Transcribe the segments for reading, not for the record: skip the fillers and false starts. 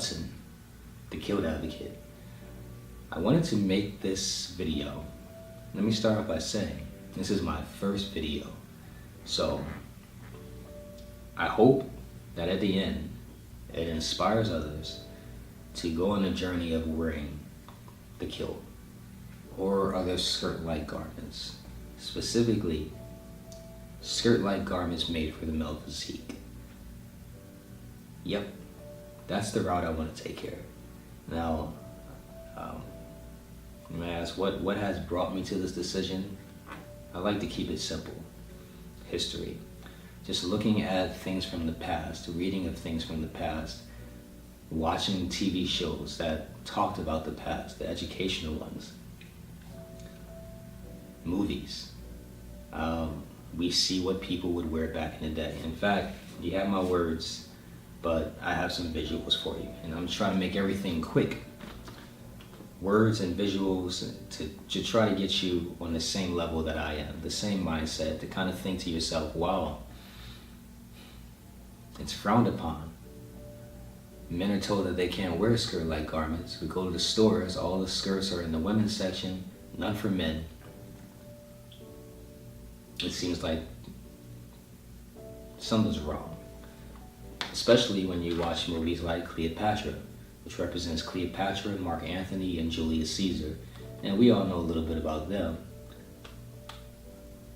Hudson, the KIlt advocate. I wanted to make this video. Let me start off by saying, this is my first video. So, I hope that at the end, it inspires others to go on a journey of wearing the KIlt or other skirt-like garments. Specifically, skirt-like garments made for the male physique. Yep, that's the route I want to take here. Now, you may ask, what has brought me to this decision? I like to keep it simple. History. Just looking at things from the past, reading of things from the past, watching TV shows that talked about the past, the educational ones, movies. We see what people would wear back in the day. In fact, you have my words, but I have some visuals for you, and I'm trying to make everything quick. Words and visuals to try to get you on the same level that I am, the same mindset, to kind of think to yourself, wow, it's frowned upon. Men are told that they can't wear skirt-like garments. We go to the stores, all the skirts are in the women's section, none for men. It seems like something's wrong. Especially when you watch movies like Cleopatra, which represents Cleopatra, Mark Antony, and Julius Caesar. And we all know a little bit about them.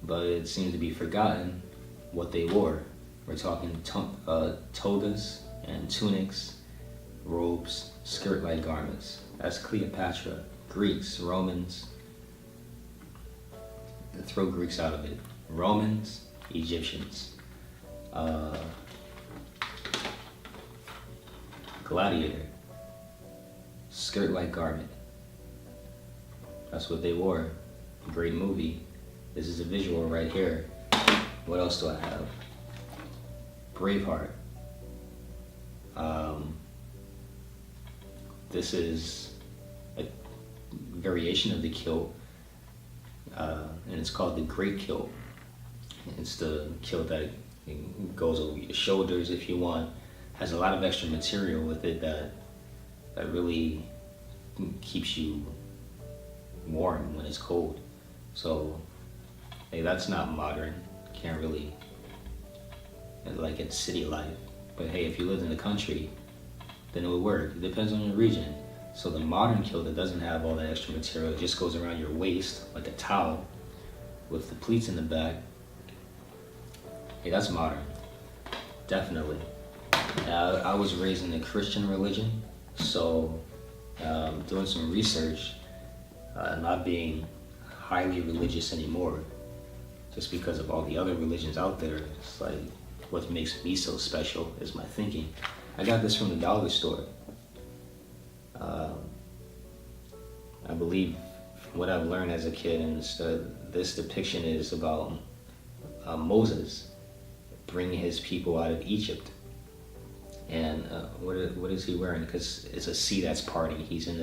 But it seems to be forgotten what they wore. We're talking togas and tunics, robes, skirt-like garments. That's Cleopatra. Greeks, Romans, throw Greeks out of it. Romans, Egyptians. Gladiator. Skirt-like garment. That's what they wore. Great movie. This is a visual right here. What else do I have? Braveheart. This is a variation of the KIlt, and it's called the Great KIlt. It's the KIlt that goes over your shoulders if you want. Has a lot of extra material with it that really keeps you warm when it's cold. So, hey, that's not modern. Can't really, like, it's city life. But hey, if you lived in the country, then it would work. It depends on your region. So the modern KIlt that doesn't have all that extra material, it just goes around your waist like a towel with the pleats in the back. Hey, that's modern. Definitely. I was raised in the Christian religion, so doing some research, not being highly religious anymore, just because of all the other religions out there. It's like, what makes me so special is my thinking. I got this from the dollar store. I believe what I've learned as a kid, and this depiction is about Moses bringing his people out of Egypt. And what is he wearing? Because it's a sea that's parting. He's in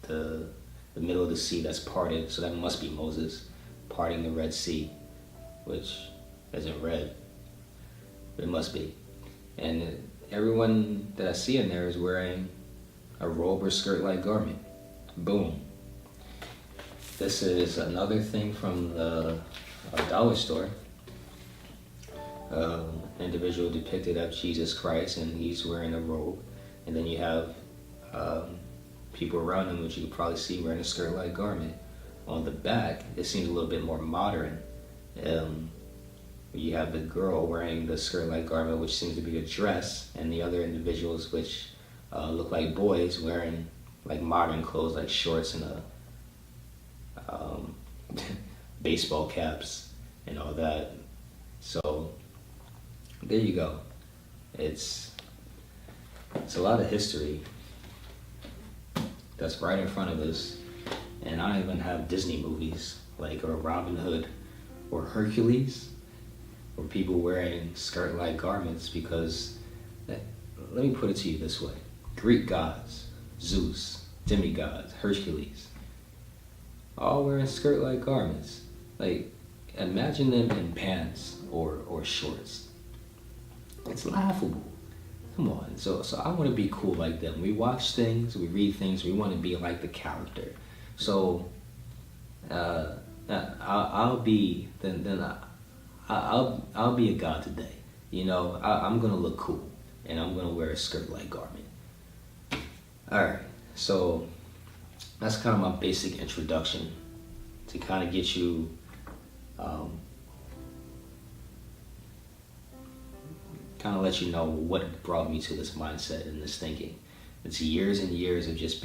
the middle of the sea that's parted, so that must be Moses parting the Red Sea, which isn't red, but it must be. And everyone that I see in there is wearing a robe or skirt-like garment. Boom. This is another thing from the dollar store. Individual depicted of Jesus Christ, and he's wearing a robe. And then you have people around him, which you can probably see, wearing a skirt-like garment. On the back, it seems a little bit more modern. You have the girl wearing the skirt-like garment, which seems to be a dress, and the other individuals, which look like boys, wearing like modern clothes, like shorts and baseball caps and all that. So there you go. It's a lot of history that's right in front of us, and I don't even have Disney movies like Robin Hood or Hercules, or people wearing skirt-like garments, because let me put it to you this way. Greek gods, Zeus, demigods, Hercules, all wearing skirt-like garments. Like, imagine them in pants or shorts. It's laughable. Come on. So I want to be cool like them. We watch things, we read things, we want to be like the character. So I'll be I'll be a god today. You know, I'm gonna look cool, and I'm gonna wear a skirt-like garment. All right. So that's kind of my basic introduction to kind of get you kind of let you know what brought me to this mindset and this thinking. It's years and years of just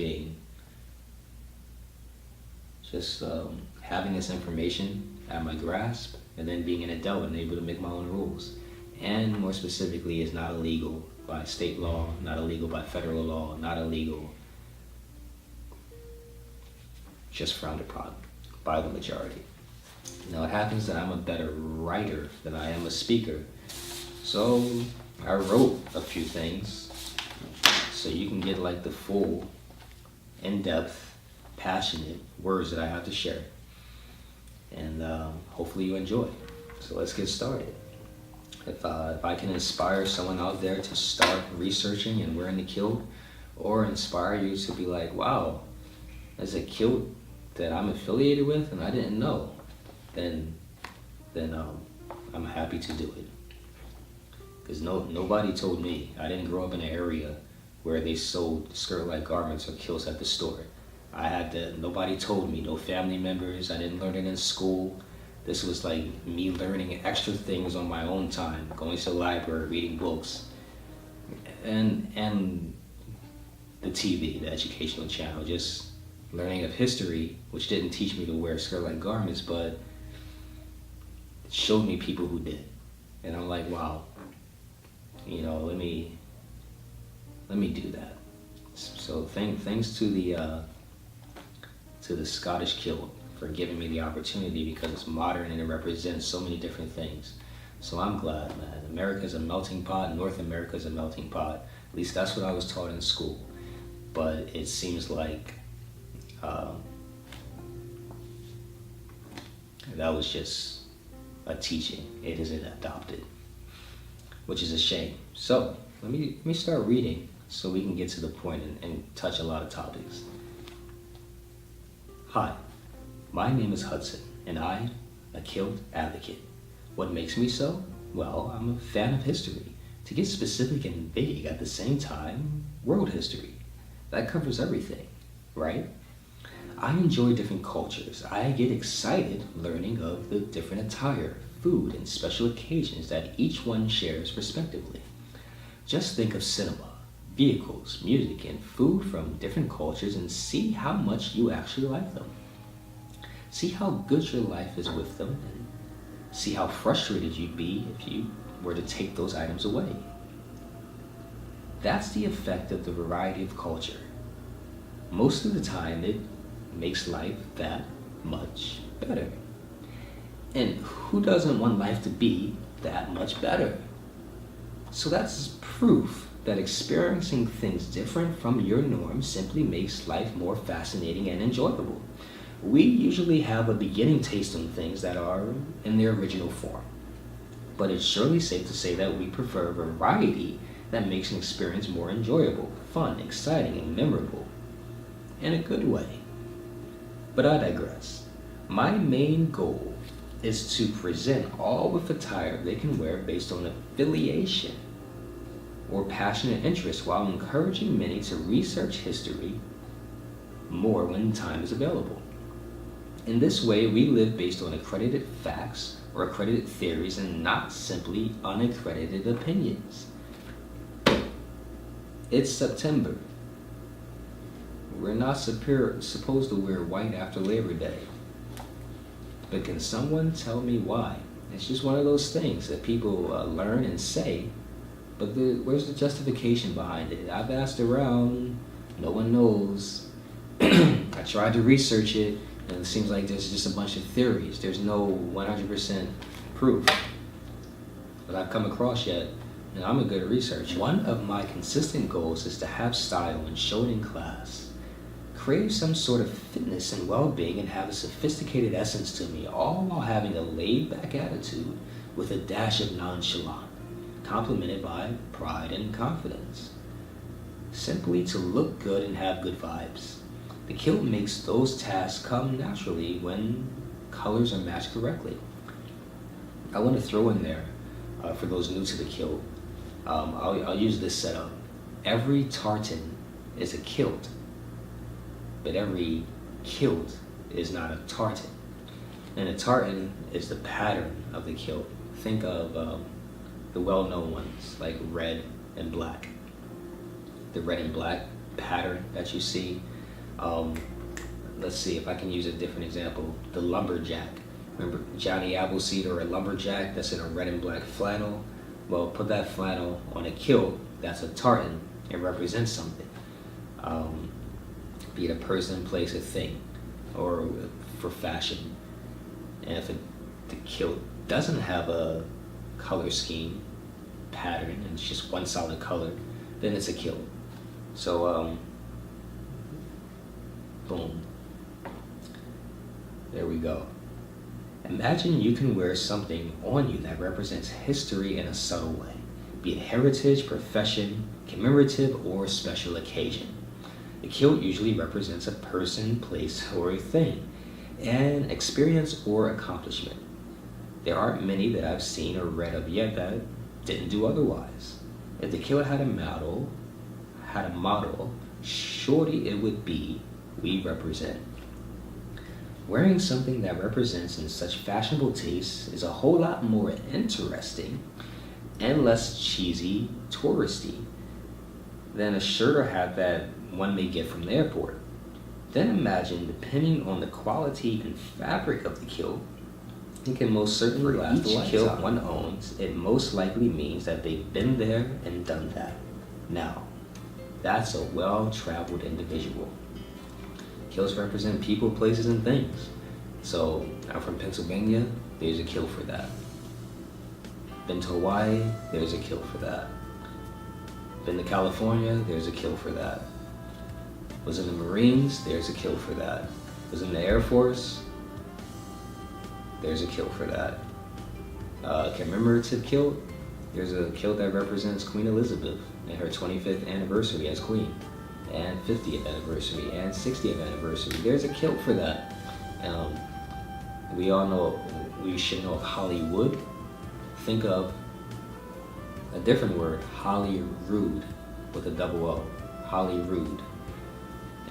having this information at my grasp, and then being an adult and able to make my own rules. And more specifically, it's not illegal by state law, not illegal by federal law, not illegal, just frowned upon by the majority. Now it happens that I'm a better writer than I am a speaker. So I wrote a few things so you can get like the full, in-depth, passionate words that I have to share. And hopefully you enjoy. So let's get started. If I can inspire someone out there to start researching and wearing the kilt, or inspire you to be like, wow, there's a kilt that I'm affiliated with and I didn't know, then I'm happy to do it. Because nobody told me. I didn't grow up in an area where they sold skirt-like garments or kilts at the store. Nobody told me, no family members. I didn't learn it in school. This was like me learning extra things on my own time, going to the library, reading books, and the TV, the educational channel, just learning of history, which didn't teach me to wear skirt-like garments, but it showed me people who did. And I'm like, wow, you know, let me do that. So thanks to the Scottish kilt for giving me the opportunity, because it's modern and it represents so many different things. So I'm glad, man. America's a melting pot. North America's a melting pot. At least that's what I was taught in school. But it seems like that was just a teaching. It isn't adopted, which is a shame. So let me start reading so we can get to the point and touch a lot of topics. Hi, my name is Hudson, and I'm a kilt advocate. What makes me so? Well, I'm a fan of history. To get specific and vague at the same time, world history. That covers everything, right? I enjoy different cultures. I get excited learning of the different attire, food, and special occasions that each one shares respectively. Just think of cinema, vehicles, music, and food from different cultures and see how much you actually like them. See how good your life is with them, and see how frustrated you'd be if you were to take those items away. That's the effect of the variety of culture. Most of the time, it makes life that much better. And who doesn't want life to be that much better? So that's proof that experiencing things different from your norm simply makes life more fascinating and enjoyable. We usually have a beginning taste on things that are in their original form, but it's surely safe to say that we prefer variety that makes an experience more enjoyable, fun, exciting, and memorable, in a good way. But I digress. My main goal is to present all with attire they can wear based on affiliation or passionate interest, while encouraging many to research history more when time is available. In this way, we live based on accredited facts or accredited theories and not simply unaccredited opinions. It's September. We're not supposed to wear white after Labor Day. But can someone tell me why? It's just one of those things that people learn and say, but where's the justification behind it? I've asked around, no one knows. I tried to research it, and it seems like there's just a bunch of theories. There's no 100% proof that I've come across yet, and I'm a good researcher. One of my consistent goals is to have style and show it in class. Crave some sort of fitness and well-being and have a sophisticated essence to me, all while having a laid-back attitude with a dash of nonchalant. complemented by pride and confidence. Simply to look good and have good vibes. The kilt makes those tasks come naturally when colors are matched correctly. I want to throw in there, for those new to the kilt, I'll use this setup. Every tartan is a kilt, but every kilt is not a tartan. And a tartan is the pattern of the kilt. Think of the well-known ones like red and black. The red and black pattern that you see. Let's see if I can use a different example. The lumberjack. Remember Johnny Appleseed or a lumberjack that's in a red and black flannel? Well, put that flannel on a kilt, that's a tartan. It represents something. Be it a person, place, a thing, or for fashion. And if the kilt doesn't have a color scheme, pattern, and it's just one solid color, then it's a kilt. So, boom. There we go. Imagine you can wear something on you that represents history in a subtle way, be it heritage, profession, commemorative, or special occasion. The kilt usually represents a person, place, or a thing, an experience or accomplishment. There aren't many that I've seen or read of yet that didn't do otherwise. If the kilt had a model, surely it would be we represent. Wearing something that represents in such fashionable tastes is a whole lot more interesting and less cheesy, touristy than a shirt or hat that one may get from the airport. Then imagine, depending on the quality and fabric of the kilt, it can most certainly last a lifetime. Each kilt one owns, it most likely means that they've been there and done that. Now, that's a well-traveled individual. Kilts represent people, places, and things. So, I'm from Pennsylvania, there's a kilt for that. Been to Hawaii, there's a kilt for that. Been to California, there's a kilt for that. Was in the Marines, there's a kilt for that. Was in the Air Force, there's a kilt for that. Commemorative kilt, there's a kilt that represents Queen Elizabeth and her 25th anniversary as queen, and 50th anniversary, and 60th anniversary. There's a kilt for that. We should know of Hollywood. Think of a different word, Holyrood, with a double O, Holyrood.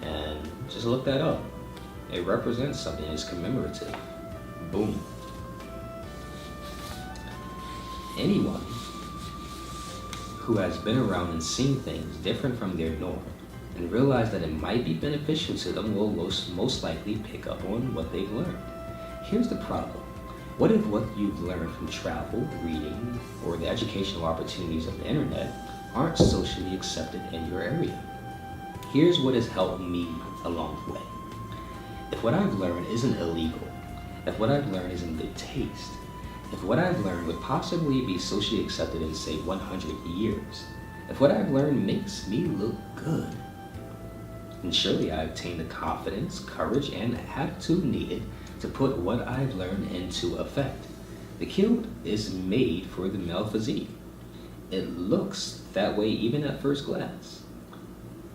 And just look that up. It represents something, it's commemorative. Boom. Anyone who has been around and seen things different from their norm and realize that it might be beneficial to them will most likely pick up on what they've learned. Here's the problem. What if what you've learned from travel, reading, or the educational opportunities of the internet aren't socially accepted in your area? Here's what has helped me along the way. If what I've learned isn't illegal, if what I've learned is in good taste, if what I've learned would possibly be socially accepted in, say, 100 years, if what I've learned makes me look good, then surely I obtain the confidence, courage, and attitude needed to put what I've learned into effect. The kilt is made for the male physique. It looks that way even at first glance.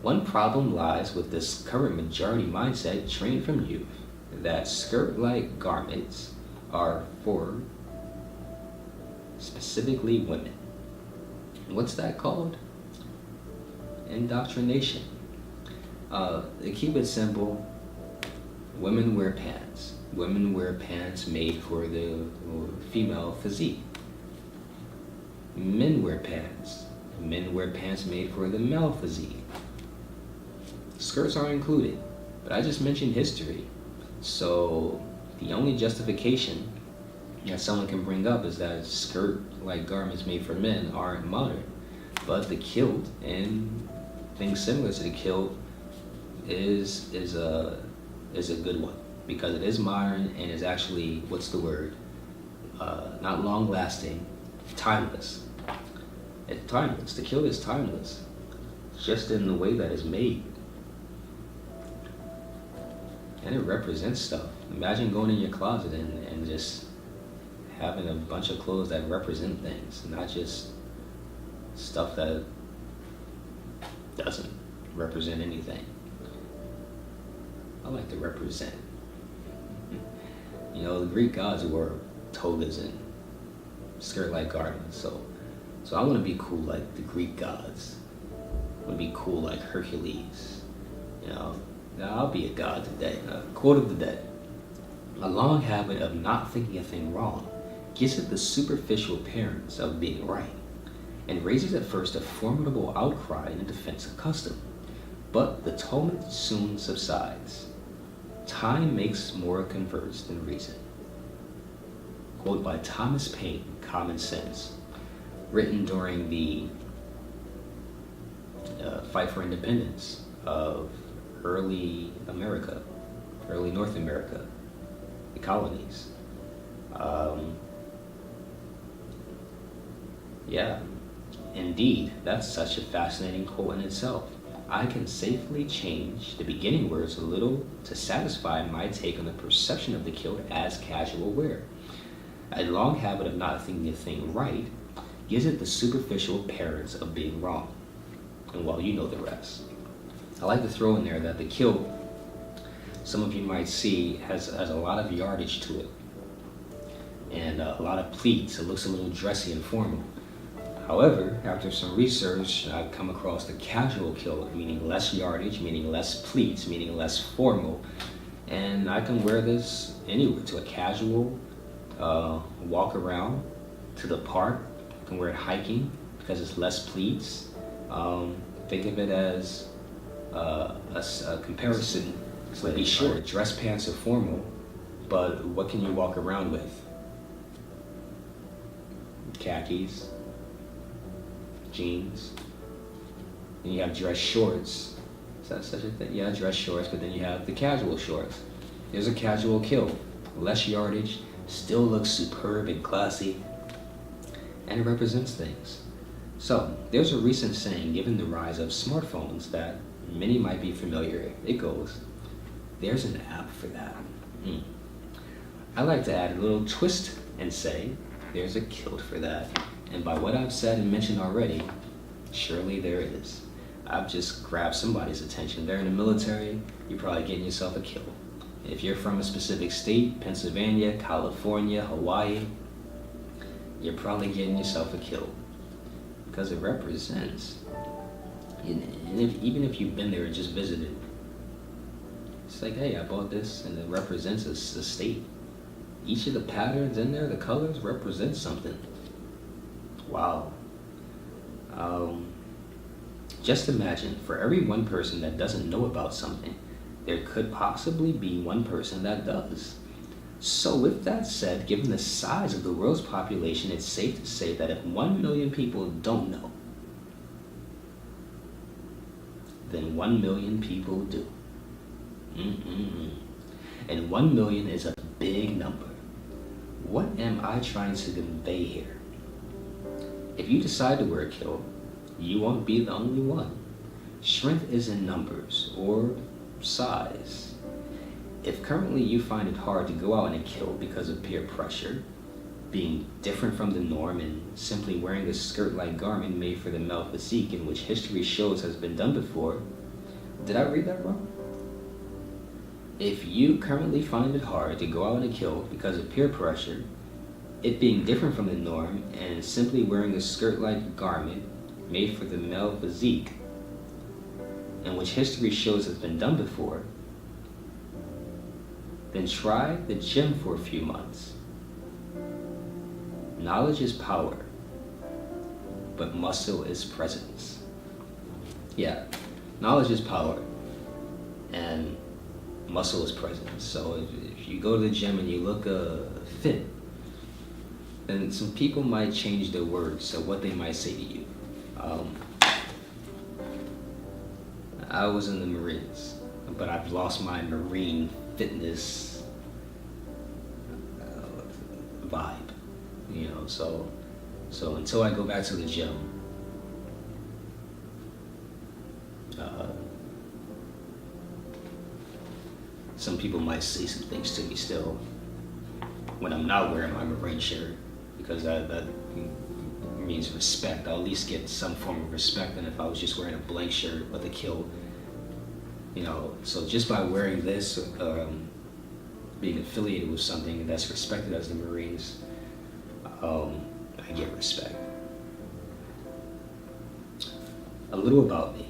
One problem lies with this current majority mindset trained from youth, that skirt-like garments are for specifically women. What's that called? Indoctrination. To keep it simple, women wear pants. Women wear pants made for the female physique. Men wear pants. Men wear pants made for the male physique. Skirts are included, but I just mentioned history. So the only justification that someone can bring up is that skirt-like garments made for men aren't modern. But the kilt and things similar to the kilt is a good one, because it is modern and is actually, what's the word? Not long-lasting, timeless. It's timeless. The kilt is timeless, just in the way that it's made. And it represents stuff. Imagine going in your closet and just having a bunch of clothes that represent things, not just stuff that doesn't represent anything. I like to represent. You know, the Greek gods wore togas and skirt-like garments, so I want to be cool like the Greek gods. I want to be cool like Hercules. You know, I'll be a god today. Quote of the day: "A long habit of not thinking a thing wrong gives it the superficial appearance of being right, and raises at first a formidable outcry in defense of custom. But the tumult soon subsides. Time makes more converts than reason." Quote by Thomas Paine, Common Sense, written during the fight for independence of early North America, the colonies. Yeah, indeed, that's such a fascinating quote in itself. I can safely change the beginning words a little to satisfy my take on the perception of the kilt as casual wear. A long habit of not thinking a thing right gives it the superficial appearance of being wrong. And well, you know the rest. I like to throw in there that the kilt, some of you might see, has a lot of yardage to it, and a lot of pleats. It looks a little dressy and formal. However, after some research, I've come across the casual kilt, meaning less yardage, meaning less pleats, meaning less formal. And I can wear this anywhere, to a casual walk around, to the park. I can wear it hiking because it's less pleats. Think of it as a comparison. Would be short. Dress pants are formal, but what can you walk around with? Khakis, jeans. Then you have dress shorts. Is that such a thing? Yeah, dress shorts, but then you have the casual shorts. There's a casual kilt. Less yardage, still looks superb and classy, and it represents things. So, there's a recent saying given the rise of smartphones that many might be familiar. It goes, "There's an app for that." I like to add a little twist and say, "There's a kilt for that." And by what I've said and mentioned already, surely there is. I've just grabbed somebody's attention. They're in the military, you're probably getting yourself a kilt. If you're from a specific state, Pennsylvania, California, Hawaii, you're probably getting yourself a kilt. Because it represents, even if you've been there and just visited, it's like, hey, I bought this, and it represents a state. Each of the patterns in there, the colors, represent something. Wow. Just imagine, for every one person that doesn't know about something, there could possibly be one person that does. So with that said, given the size of the world's population, it's safe to say that if 1 million people don't know, then 1 million people do. And 1 million is a big number. What am I trying to convey here? If you decide to wear a kilt, you won't be the only one. Strength is in numbers or size. If currently you find it hard to go out in a kilt because of peer pressure, being different from the norm, and simply wearing a skirt-like garment made for the male physique, in which history shows has been done before, did I read that wrong? If you currently find it hard to go out in a kilt because of peer pressure, it being different from the norm, and simply wearing a skirt-like garment made for the male physique, in which history shows has been done before, then try the gym for a few months. Knowledge is power, but muscle is presence. Yeah, knowledge is power, and muscle is presence. So if you go to the gym and you look fit, then some people might change their words of what they might say to you. I was in the Marines, but I've lost my Marine fitness vibe, you know. So until I go back to the gym, some people might say some things to me still when I'm not wearing my Marine shirt, because that means respect. I'll at least get some form of respect than if I was just wearing a blank shirt with a kilt. You know, so just by wearing this, being affiliated with something that's respected as the Marines, I get respect. A little about me.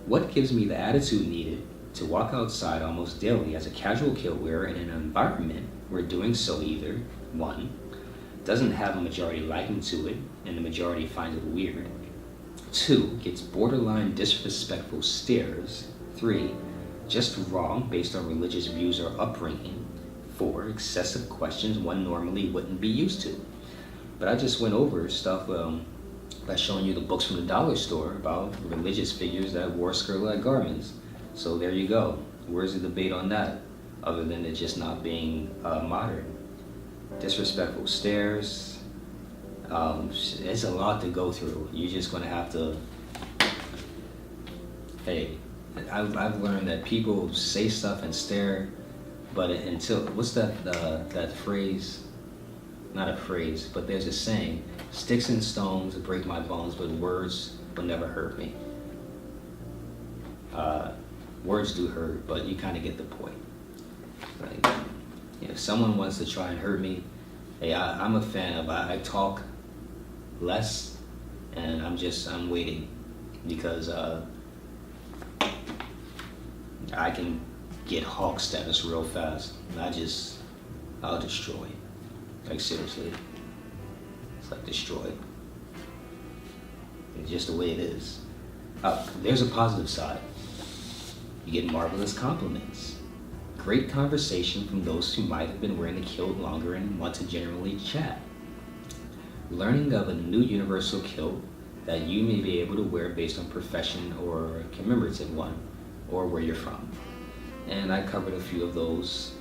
What gives me the attitude needed to walk outside almost daily as a casual kilt wearer in an environment where doing so either, 1, doesn't have a majority liking to it and the majority finds it weird, 2, gets borderline disrespectful stares, 3, just wrong based on religious views or upbringing, 4, excessive questions one normally wouldn't be used to. But I just went over stuff by showing you the books from the dollar store about religious figures that wore skirt-like garments. So there you go. Where's the debate on that, other than it just not being modern? Disrespectful stares. It's a lot to go through. You're just gonna have to. Hey, I've learned that people say stuff and stare, but until what's that phrase? Not a phrase, but there's a saying: "Sticks and stones break my bones, but words will never hurt me." Words do hurt, but you kind of get the point. Like, if someone wants to try and hurt me, hey, I'm a fan of I talk less, and I'm waiting, because I can get Hawk status real fast. And I'll destroy. Like, seriously, it's like destroy. It's just the way it is. There's a positive side. You get marvelous compliments. Great conversation from those who might have been wearing the kilt longer and want to generally chat. Learning of a new universal kilt that you may be able to wear based on profession or a commemorative one, or where you're from. And I covered a few of those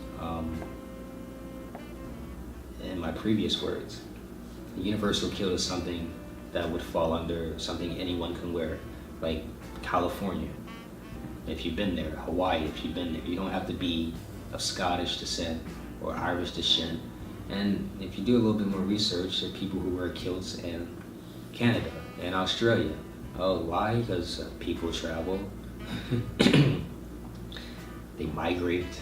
in my previous words. A universal kilt is something that would fall under something anyone can wear, like California. If you've been there, Hawaii, if you've been there, you don't have to be of Scottish descent or Irish descent. And if you do a little bit more research, there are people who wear kilts in Canada and Australia. Oh, why? Because people travel, they migrate,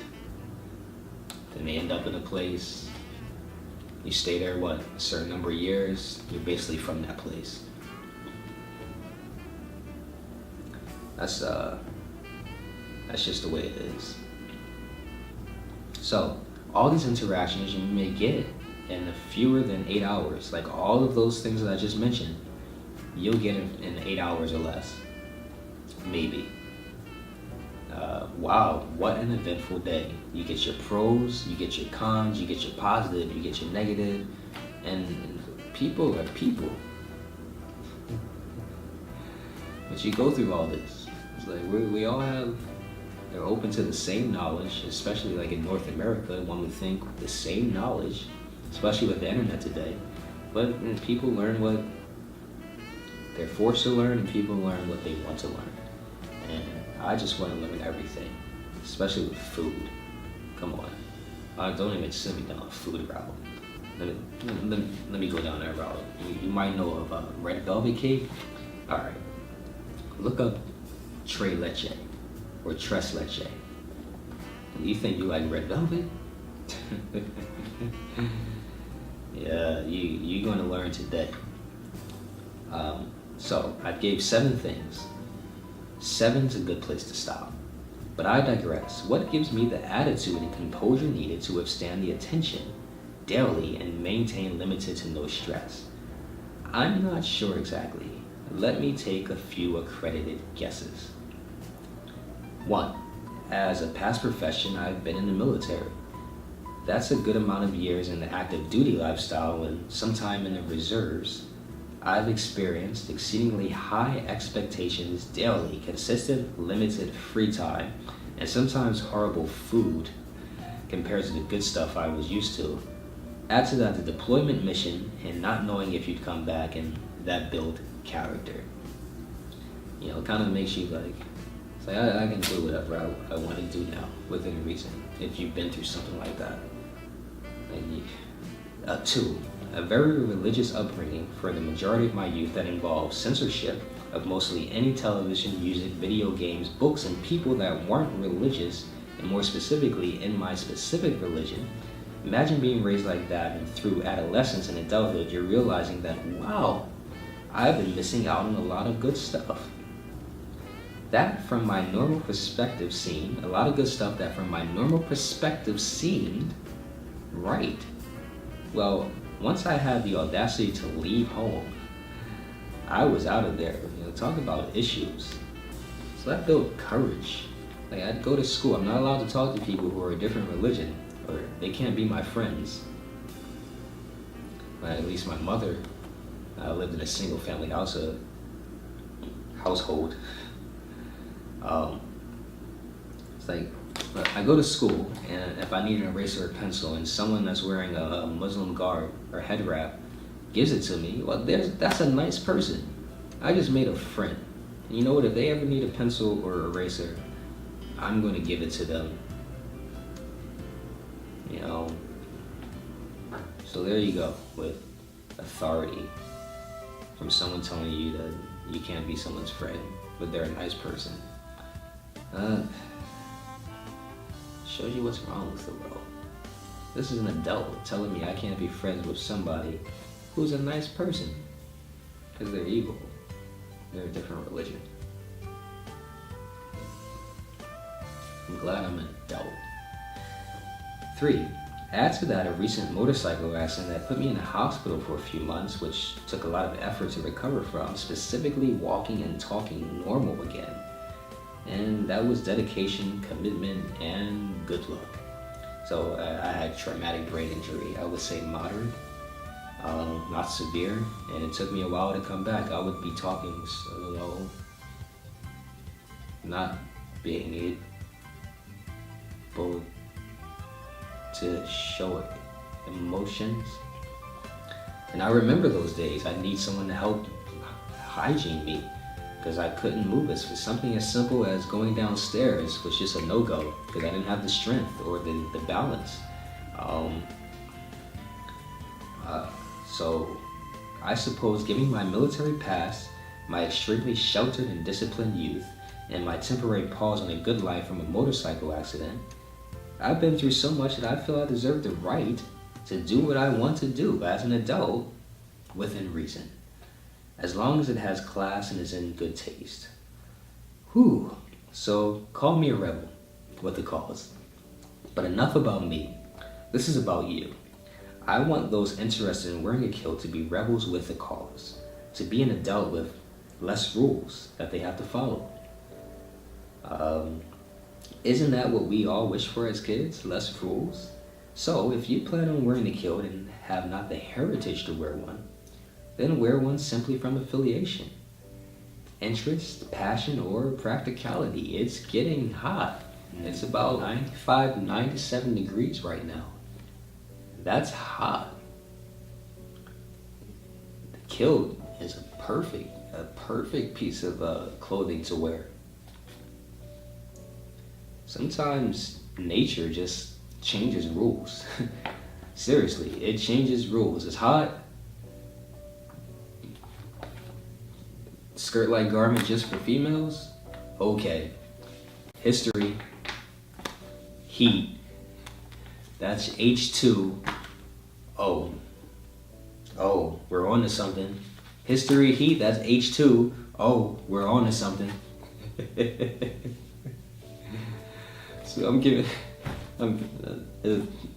then they end up in a place. You stay there, a certain number of years, you're basically from that place. That's just the way it is. So, all these interactions you may get in fewer than 8 hours. Like all of those things that I just mentioned, you'll get in 8 hours or less. Maybe. Wow, what an eventful day. You get your pros, you get your cons, you get your positive, you get your negative, and people are people. But you go through all this. It's like we all they're open to the same knowledge, especially like in North America, one would think the same knowledge, especially with the internet today. But people learn what they're forced to learn, and people learn what they want to learn. And I just want to learn everything, especially with food. Come on. Don't even send me down a food route. Let me go down that route. You might know of red velvet cake. All right. Look up tres leche or tres leche. You think you like red velvet? Yeah, you're going to learn today. So I gave 7 things. 7's a good place to stop. But I digress. What gives me the attitude and composure needed to withstand the attention daily and maintain limited to no stress? I'm not sure exactly. Let me take a few accredited guesses. 1. As a past profession, I've been in the military. That's a good amount of years in the active duty lifestyle, and sometime in the reserves. I've experienced exceedingly high expectations daily, consistent, limited free time, and sometimes horrible food compared to the good stuff I was used to. Add to that the deployment mission and not knowing if you'd come back, and that built character. You know, it kind of makes you like, it's like I can do whatever I want to do now within reason if you've been through something like that. Like, 2, a very religious upbringing for the majority of my youth that involved censorship of mostly any television, music, video games, books, and people that weren't religious, and more specifically in my specific religion. Imagine being raised like that, and through adolescence and adulthood, you're realizing that, wow, I've been missing out on a lot of good stuff. That from my normal perspective seemed, a lot of good stuff that from my normal perspective seemed right. Well, once I had the audacity to leave home, I was out of there. Talk about issues. So that built courage. Like, I'd go to school. I'm not allowed to talk to people who are a different religion, or they can't be my friends. At least my mother lived in a single family household. It's like, I go to school, and if I need an eraser or pencil, and someone that's wearing a Muslim garb or head wrap gives it to me, well, that's a nice person. I just made a friend. And you know what? If they ever need a pencil or eraser, I'm going to give it to them. So there you go, with authority from someone telling you that you can't be someone's friend, but they're a nice person. Shows you what's wrong with the world. This is an adult telling me I can't be friends with somebody who's a nice person because they're evil. They're a different religion. I'm glad I'm an adult. 3. Add to that a recent motorcycle accident that put me in the hospital for a few months, which took a lot of effort to recover from, specifically walking and talking normal again. And that was dedication, commitment, and good luck. So I had traumatic brain injury. I would say moderate, not severe, and it took me a while to come back. I would be talking slow, not being able to show emotions. And I remember those days. I need someone to help hygiene me because I couldn't move. It's for something as simple as going downstairs was just a no-go because I didn't have the strength or the balance. So I suppose giving my military past, my extremely sheltered and disciplined youth, and my temporary pause on a good life from a motorcycle accident, I've been through so much that I feel I deserve the right to do what I want to do as an adult within reason, as long as it has class and is in good taste. Whew. So call me a rebel with a cause. But enough about me. This is about you. I want those interested in wearing a kilt to be rebels with a cause, to be an adult with less rules that they have to follow. Isn't that what we all wish for as kids? Less rules? So if you plan on wearing a kilt and have not the heritage to wear one, then wear one simply from affiliation, interest, passion, or practicality. It's getting hot. It's about 95, 97 degrees right now. That's hot. The kilt is a perfect piece of clothing to wear. Sometimes nature just changes rules. Seriously, it changes rules. It's hot. Skirt-like garment just for females? Okay. History. Heat. That's H2O. Oh, we're on to something. History, heat, that's H2. Oh, we're on to something. So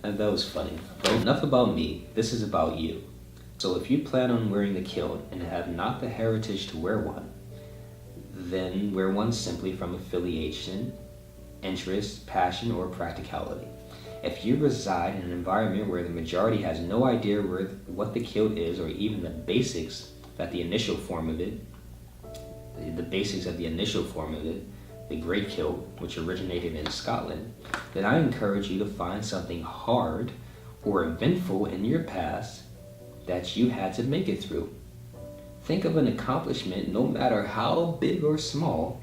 that was funny. But enough about me. This is about you. So if you plan on wearing the kilt and have not the heritage to wear one, then wear one simply from affiliation, interest, passion, or practicality. If you reside in an environment where the majority has no idea what the kilt is, or even the basics of the initial form of it, the Great Kilt, which originated in Scotland, then I encourage you to find something hard or eventful in your past that you had to make it through. Think of an accomplishment, no matter how big or small,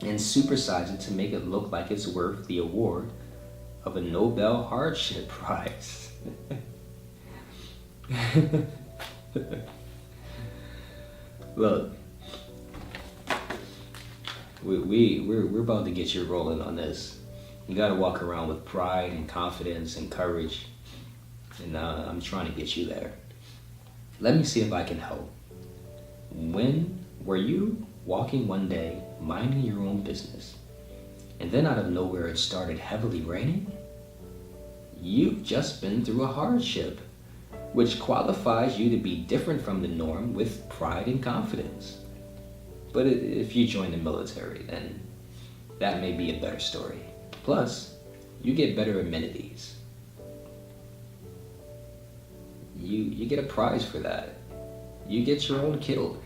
and supersize it to make it look like it's worth the award of a Nobel Hardship Prize. Look, we're about to get you rolling on this. You gotta walk around with pride and confidence and courage, and I'm trying to get you there. Let me see if I can help. When were you walking one day, minding your own business, and then out of nowhere it started heavily raining? You've just been through a hardship, which qualifies you to be different from the norm with pride and confidence. But if you join the military, then that may be a better story. Plus, you get better amenities. You get a prize for that. You get your own kilt.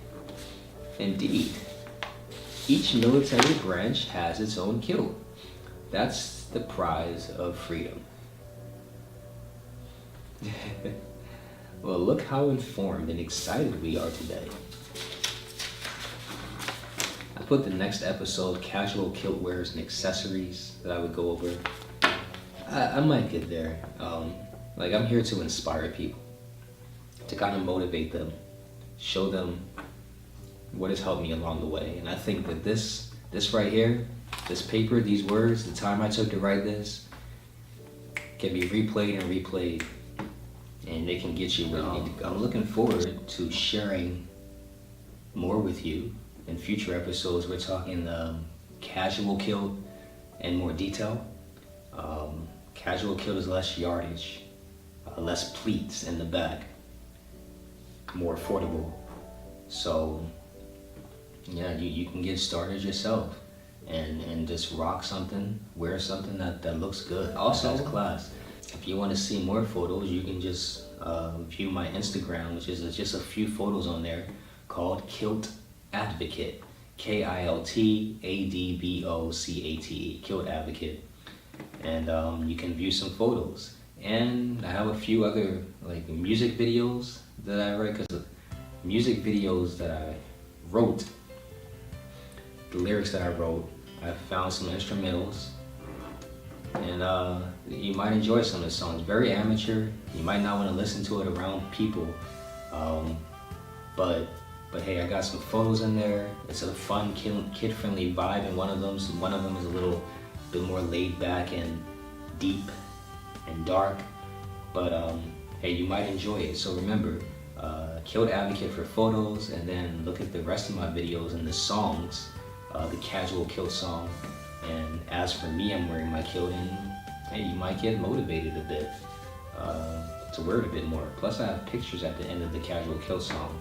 Indeed, each military branch has its own kilt. That's the prize of freedom. Well, look how informed and excited we are today. I put the next episode, casual kilt wears and accessories, that I would go over. I might get there. I'm here to inspire people, to kind of motivate them, show them what has helped me along the way. And I think that this right here, this paper, these words, the time I took to write this, can be replayed and replayed, and they can get you where you need to go. I'm looking forward to sharing more with you in future episodes. We're talking casual kilt in more detail. Casual kilt is less yardage, less pleats in the back, more affordable. So yeah, you can get started yourself and just rock something, wear something that looks good. Also, class. If you want to see more photos, you can just view my Instagram, which is just a few photos on there, called Kilt Advocate. KILT ADVOCATE, Kilt Advocate. And you can view some photos. And I have a few other music videos that I write, because music videos that I wrote, the lyrics that I wrote, I found some instrumentals, and you might enjoy some of the songs. Very amateur. You might not want to listen to it around people, but hey, I got some photos in there. It's a fun, kid-friendly vibe, and one of them is a little bit more laid back and deep and dark. But hey, you might enjoy it. So remember, Kilt Advocate for photos, and then look at the rest of my videos and the songs, the casual kilt song. And as for me, I'm wearing my kilt, and hey, you might get motivated a bit to wear it a bit more. Plus, I have pictures at the end of the casual kilt song,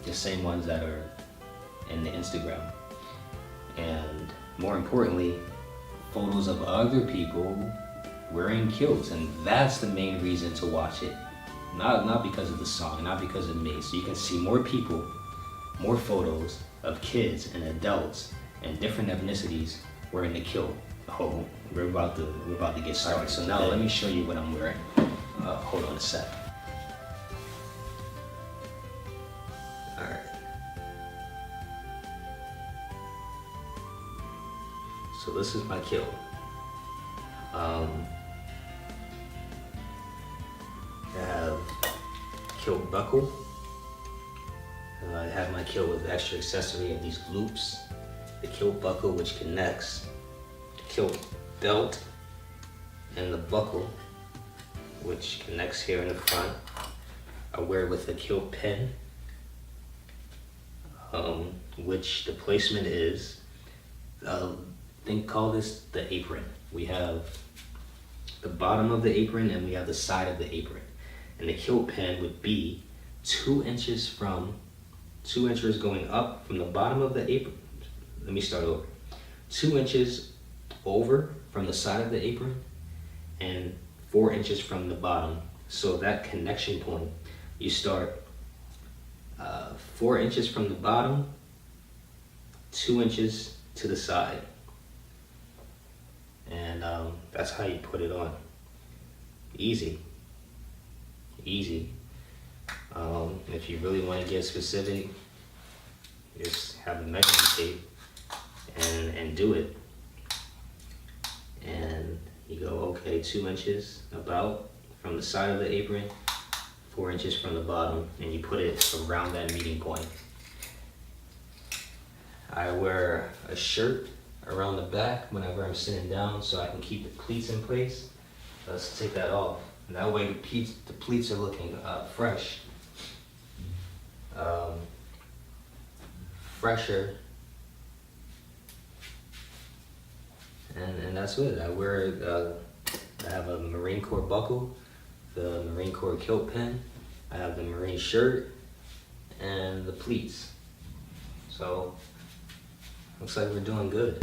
the same ones that are in the Instagram. And more importantly, photos of other people wearing kilts, and that's the main reason to watch it. Not because of the song, not because of me. So you can see more people, more photos of kids and adults and different ethnicities wearing the kilt. Oh, we're about to get started. So now let me show you what I'm wearing. Hold on a sec. All right. So this is my kilt. I have kilt buckle. I have my kilt with extra accessory of these loops. The kilt buckle, which connects the kilt belt, and the buckle, which connects here in the front. I wear it with a kilt pin, which the placement is, call this the apron. We have the bottom of the apron and we have the side of the apron. And the kilt pin would be 2 inches going up from the bottom of the apron. Let me start over. 2 inches over from the side of the apron and 4 inches from the bottom. So that connection point, you start 4 inches from the bottom, 2 inches to the side. And that's how you put it on. Easy. If you really want to get specific, just have a measuring tape and do it. And you go, okay, 2 inches about from the side of the apron, 4 inches from the bottom, and you put it around that meeting point. I wear a shirt around the back whenever I'm sitting down so I can keep the pleats in place. Let's take that off. And that way the pleats are looking fresh. Fresher. And that's it. I have a Marine Corps buckle, the Marine Corps kilt pin, I have the Marine shirt, and the pleats. So, looks like we're doing good.